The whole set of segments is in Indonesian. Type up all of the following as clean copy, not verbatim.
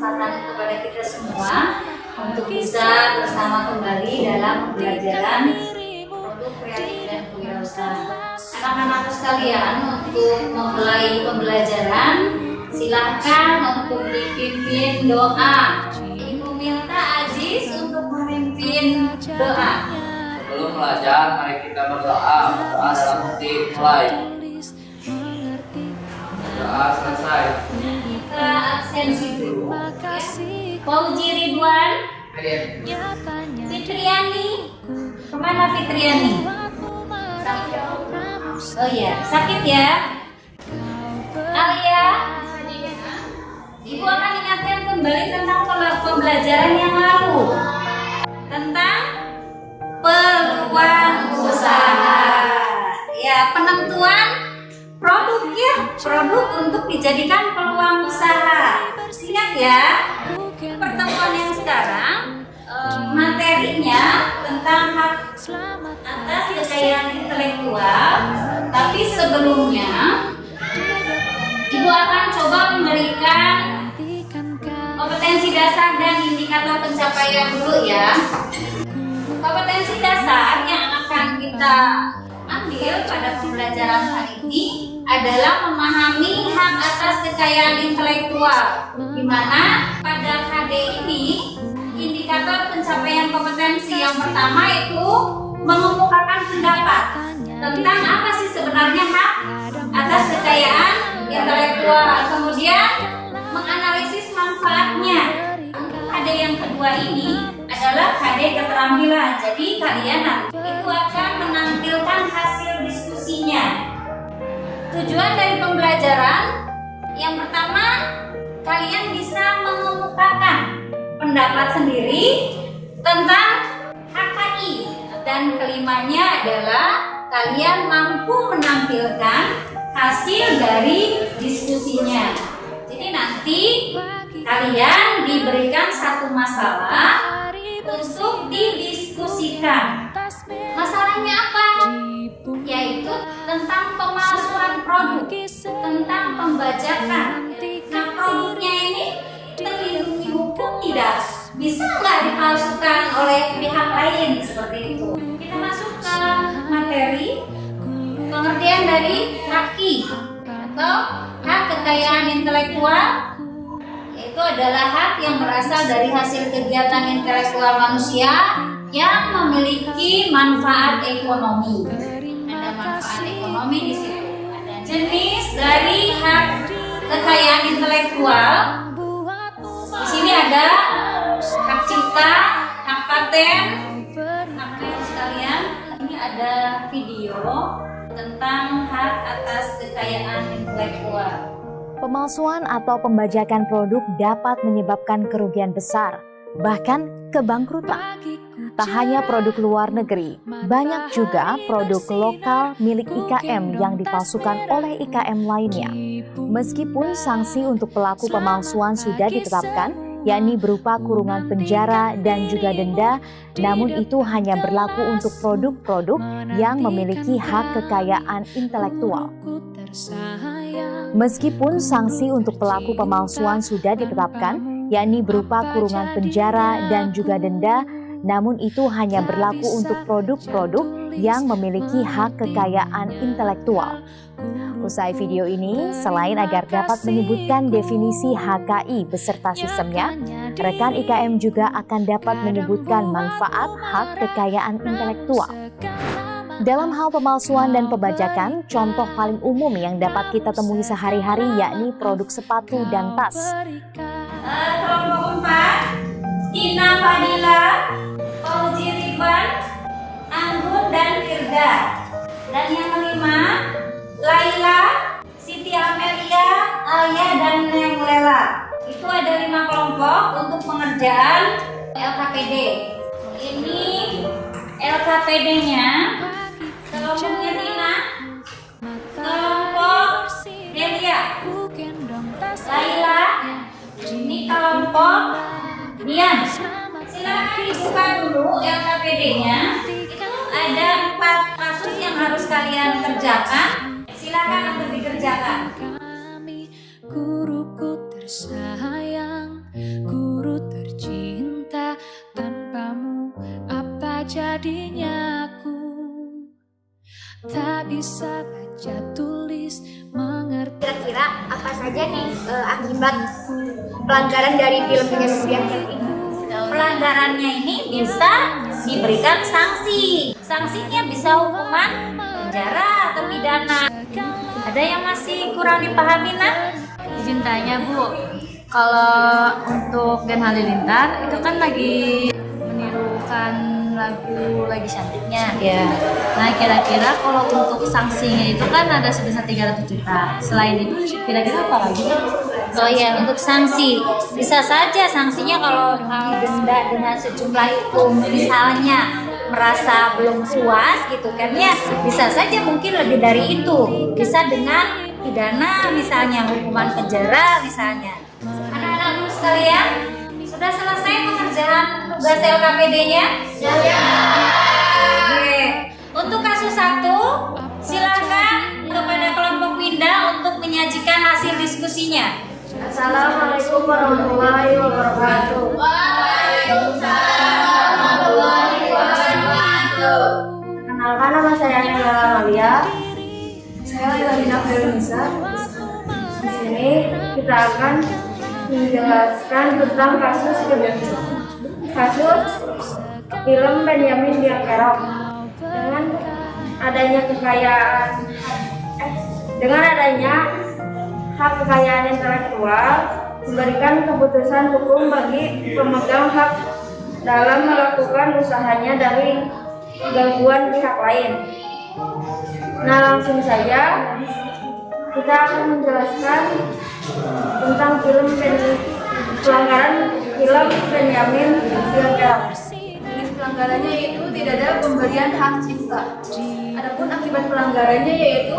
kesempatan kepada kita semua untuk bisa bersama kembali dalam pembelajaran produk kreatif dan kewirausahaan. Anak-anakku sekalian, untuk memulai pembelajaran, silahkan untuk dipimpin doa. Ibu minta Aziz untuk memimpin doa. Sebelum belajar, mari kita berdoa. Berdoa dalam hati mulai. Doa selesai. Kita absensi dulu. Fauzi Ridwan, Fitriani. Kemana Fitriani? Oh iya, sakit ya. Alia, Ibu akan ingatkan kembali tentang pembelajaran yang lalu tentang peluang usaha. Ya, penentuan produknya, produk untuk dijadikan peluang usaha. Ingat ya, pertemuan yang sekarang materinya tentang hak atas kekayaan intelektual. Tapi sebelumnya, Ibu akan coba memberikan kompetensi dasar dan indikator pencapaian dulu ya. Kompetensi dasar yang akan kita ambil pada pembelajaran hari ini adalah memahami hak atas kekayaan intelektual, di mana pada KD ini indikator pencapaian kompetensi yang pertama itu mengemukakan pendapat tentang apa sih sebenarnya hak atas kekayaan intelektual, kemudian menganalisis manfaatnya. KD yang kedua ini adalah KD keterampilan. Jadi kalian nanti itu akan menampilkan hasil diskusinya. Tujuan dari pembelajaran yang pertama, kalian bisa mengemukakan pendapat sendiri tentang HKI, dan kelimanya adalah kalian mampu menampilkan hasil dari diskusinya. Jadi nanti kalian diberikan satu masalah untuk didiskusikan. Masalahnya apa? Yaitu tentang pemalsuan produk, tentang pembajakan. Nah, produknya ini terlindungi hukum tidak? Bisa nggak dipalsukan oleh pihak lain seperti itu? Kita masuk ke materi pengertian dari HKI atau hak kekayaan intelektual, yaitu adalah hak yang berasal dari hasil kegiatan intelektual manusia yang memiliki manfaat ekonomi. Ada manfaat ekonomi di situ. Ada jenis dari hak kekayaan intelektual. Di sini ada hak cipta, hak paten. Anak-anak sekalian, ini ada video tentang hak atas kekayaan intelektual. Pemalsuan atau pembajakan produk dapat menyebabkan kerugian besar, bahkan kebangkrutan. Tak hanya produk luar negeri, banyak juga produk lokal milik IKM yang dipalsukan oleh IKM lainnya. Meskipun sanksi untuk pelaku pemalsuan sudah ditetapkan, yakni berupa kurungan penjara dan juga denda, namun itu hanya berlaku untuk produk-produk yang memiliki hak kekayaan intelektual. Meskipun sanksi untuk pelaku pemalsuan sudah ditetapkan, yakni berupa kurungan penjara dan juga denda, namun itu hanya berlaku untuk produk-produk yang memiliki hak kekayaan intelektual. Usai video ini, selain agar dapat menyebutkan definisi HKI beserta sistemnya, rekan IKM juga akan dapat menyebutkan manfaat hak kekayaan intelektual. Dalam hal pemalsuan dan pembajakan, contoh paling umum yang dapat kita temui sehari-hari yakni produk sepatu dan tas. Kelompok 4, Tina Fadila, Fauzi Ridwan, Anggun dan Firda. Dan yang kelima, Laila, Siti Amelia, Alia dan Neng Lela. Itu ada 5 kelompok untuk pengerjaan LKPD. Ini LKPD-nya. Kelompoknya Tina, kelompok Delia, Laila, ini kelompok Dian. Silakan dibuka dulu LKPD-nya. Itu ada 4 kasus yang harus kalian kerjakan. Silakan untuk dikerjakan. Guruku tersayang, Tadinya aku tak bisa baca tulis mengerti. Kira-kira apa saja nih akibat pelanggaran dari film Benyamin Sueb ini? Pelanggarannya ini bisa diberikan sanksi. Sanksinya bisa hukuman penjara atau pidana. Ada yang masih kurang dipahami, Nak? Izin tanya, Bu. Kalau untuk Gen Halilintar itu kan lagi menirukan lagu Lagi Cantiknya. Ya. Nah, kira-kira kalau untuk sanksinya itu kan ada sebesar 300 juta. Selain itu kira-kira apa lagi? Oh ya, untuk sanksi bisa saja sanksinya kalau denda dengan sejumlah itu, misalnya merasa belum puas gitu kan ya, bisa saja mungkin lebih dari itu, bisa dengan pidana misalnya, hukuman penjara misalnya. Anak-anakku sekalian, sudah selesai pengerjaan tugas LKPD-nya? Ya. Oke. Untuk kasus 1, silakan kepada kelompok Winda untuk menyajikan hasil diskusinya. Assalamualaikum warahmatullahi wabarakatuh. Waalaikumsalam warahmatullahi wabarakatuh. Kenalkan, nama saya Nela Amalia. Saya Lina Feruza. Di sini kita akan menjelaskan tentang kasus film Benyamin Sueb. Dengan adanya hak kekayaan intelektual, memberikan keputusan hukum bagi pemegang hak dalam melakukan usahanya dari gangguan pihak lain. Nah, langsung saja kita akan menjelaskan tentang pelanggaran film Benyamin Sueb. Pelanggarannya yaitu tidak ada pemberian hak cipta. Adapun akibat pelanggarannya yaitu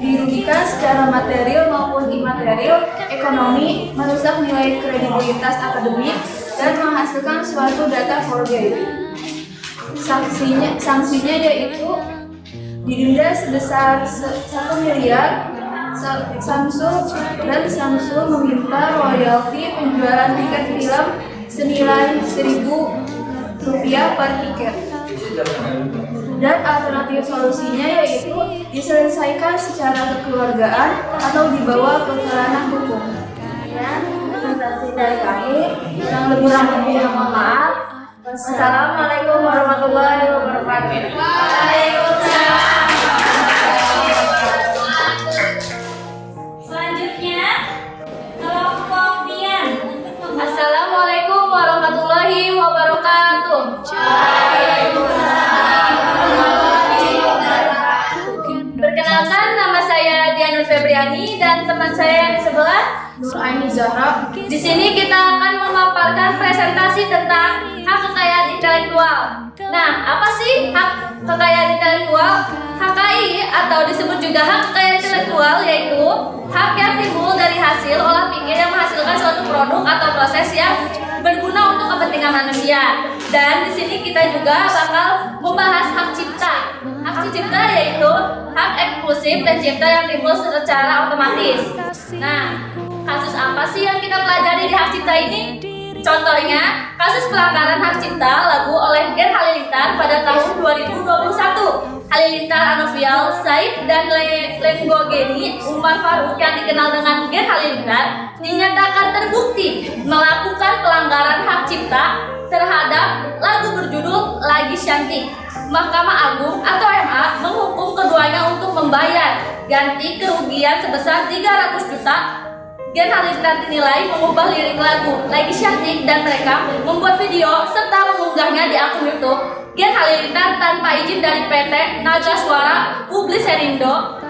dirugikan secara material maupun imaterial, ekonomi, merusak nilai kredibilitas akademik, dan menghasilkan suatu data forgery. Sanksinya yaitu didenda sebesar 1 miliar. Samsung meminta royalti penjualan tiket film senilai Rp1.000 per tiket. Dan alternatif solusinya yaitu diselesaikan secara kekeluargaan atau dibawa ke ranah hukum. Ya, presentasi dari kami. Yang lebih kurangnya mohon maaf. Wassalamualaikum warahmatullahi wabarakatuh. Waalaikumsalam. Selanjutnya, kelompok Dian. Assalamualaikum warahmatullahi wabarakatuh. Perkenalkan, nama saya Dianur Febriani dan teman saya yang di sebelah Nur Aini Zahra. Di sini kita akan memaparkan presentasi tentang hak kekayaan intelektual. Nah, apa sih hak kekayaan intelektual? HKI atau disebut juga hak kekayaan intelektual yaitu hak yang timbul dari hasil olah pikir yang menghasilkan suatu produk atau proses yang berguna untuk kepentingan manusia. Dan di sini kita juga bakal membahas hak cipta. Hak cipta yaitu hak eksklusif pencipta yang timbul secara otomatis. Nah, kasus apa sih yang kita pelajari di hak cipta ini? Contohnya, kasus pelanggaran hak cipta lagu oleh Gen Halilintar pada tahun 2021. Halilintar Anovial Said dan Lenggogeni Umar Faruk yang dikenal dengan Gen Halilintar dinyatakan terbukti melakukan pelanggaran hak cipta terhadap lagu berjudul Lagi Cantik. Mahkamah Agung atau MA menghukum keduanya untuk membayar ganti kerugian sebesar 300 juta. Gen Halilintar dinilai mengubah lirik lagu Lagi Cantik dan mereka membuat video serta mengunggahnya di akun YouTube Gen Halilintar tanpa izin dari PT Naga Suara Publiserindo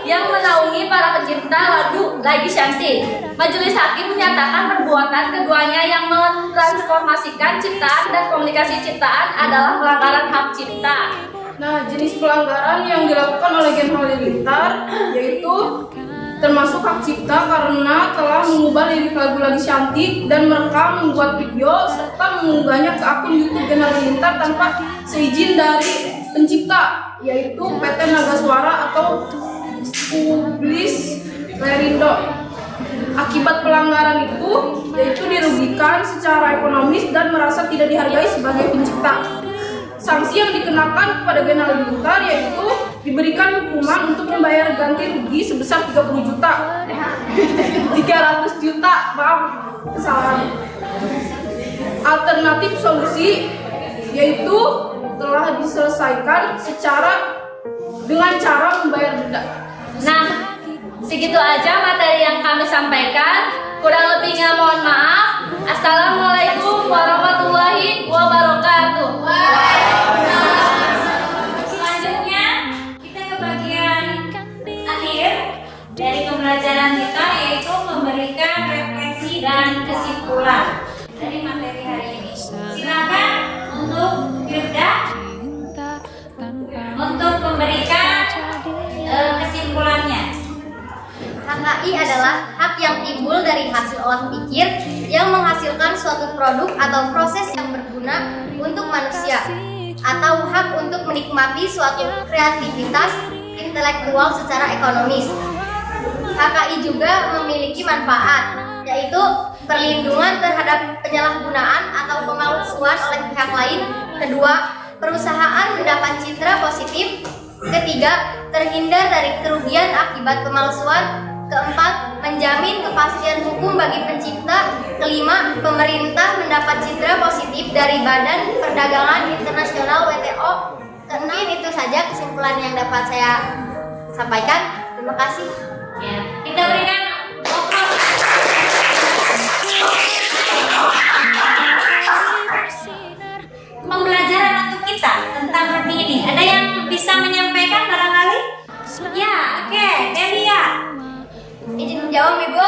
yang menaungi para pencipta lagu Lagi Cantik. Majelis Hakim menyatakan perbuatan keduanya yang mentransformasikan ciptaan dan komunikasi ciptaan adalah pelanggaran hak cipta. Nah, jenis pelanggaran yang dilakukan oleh Gen Halilintar yaitu termasuk hak cipta karena telah mengubah lirik lagu Lagi Cantik dan merekam, membuat video, serta mengunggahnya ke akun YouTube Gen Halilintar tanpa seizin dari pencipta, yaitu PT Naga Suara atau Publiserindo. Akibat pelanggaran itu yaitu dirugikan secara ekonomis dan merasa tidak dihargai sebagai pencipta. sanksi yang dikenakan kepada Gen Halilintar yaitu diberikan hukuman untuk membayar ganti rugi sebesar 30 juta. 300 juta, maaf, kesalahan. Alternatif solusi yaitu telah diselesaikan dengan cara membayar denda. Nah, segitu aja materi yang kami sampaikan. Kurang lebihnya mohon maaf. Assalamualaikum warahmatullahi wabarakatuh. Selanjutnya kita ke bagian akhir dari pembelajaran kita, yaitu memberikan refleksi dan kesimpulan dari materi hari ini. Silakan untuk Firda untuk memberikan kesimpulannya. HKI adalah hak yang timbul dari hasil olah pikir yang menghasilkan suatu produk atau proses yang berguna untuk manusia, atau hak untuk menikmati suatu kreativitas intelektual secara ekonomis. HKI juga memiliki manfaat, yaitu perlindungan terhadap penyalahgunaan atau pemalsuan oleh pihak lain. Kedua, perusahaan mendapat citra positif. Ketiga, terhindar dari kerugian akibat pemalsuan. Keempat, menjamin kepastian hukum bagi pencipta. Kelima, pemerintah mendapat citra positif dari Badan Perdagangan Internasional WTO. Mungkin itu saja kesimpulan yang dapat saya sampaikan. Terima kasih. Ya, kita berikan aplaus. Pembelajaran untuk kita tentang hari ini. Ada yang bisa menyampaikan barangkali? Ya, oke, Delia. Izin menjawab, Ibu.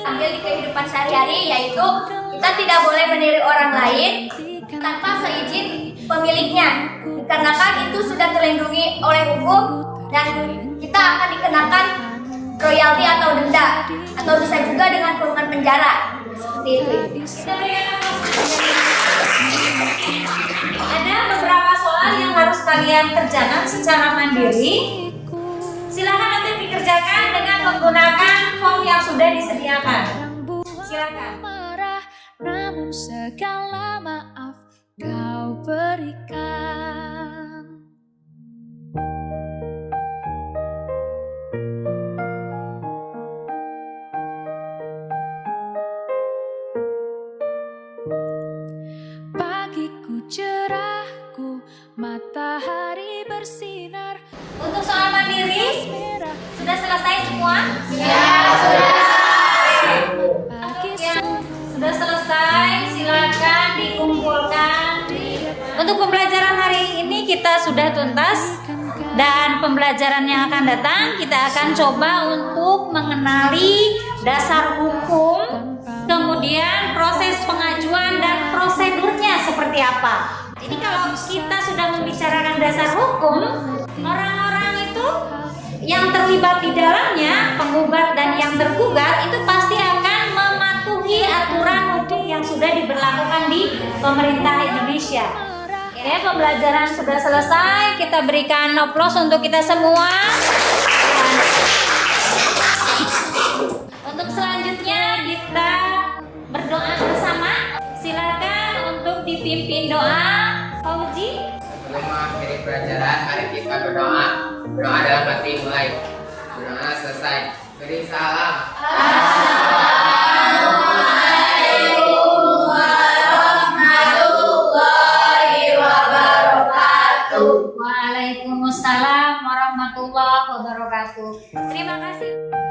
Ambil di kehidupan sehari-hari, yaitu kita tidak boleh meniru orang lain tanpa seizin pemiliknya, dikarenakan itu sudah terlindungi oleh hukum dan kita akan dikenakan royalti atau denda, atau bisa juga dengan kurungan penjara. Seperti itu. Ada beberapa soal yang harus kalian kerjakan secara mandiri. Silakan nanti dikerjakan dengan menggunakan form yang sudah disediakan. Silakan. Marah, namun segala maaf kau berikan. Pagiku cerahku, matahari bersinar. Untuk soal mandiri, sudah selesai semua? Ya, Sudah selesai, silakan dikumpulkan. Untuk pembelajaran hari ini kita sudah tuntas, dan pembelajaran yang akan datang kita akan coba untuk mengenali dasar hukum, kemudian proses pengajuan dan prosedurnya seperti apa. Jadi kalau kita sudah membicarakan dasar hukum, orang-orang itu yang terlibat di dalamnya, penggugat dan yang tergugat, itu pasti akan mematuhi aturan hukum yang sudah diberlakukan di pemerintah Indonesia. Oke, pembelajaran sudah selesai. Kita berikan aplaus untuk kita semua. Untuk selanjutnya kita berdoa bersama. Silakan untuk dipimpin doa. Fauzi. Sebelum mengakhiri pelajaran, mari kita berdoa. Berdoa dalam hati mulai. Berdoa selesai. Beri salam. Assalamualaikum warahmatullahi wabarakatuh. Waalaikumsalam warahmatullahi wabarakatuh. Terima kasih.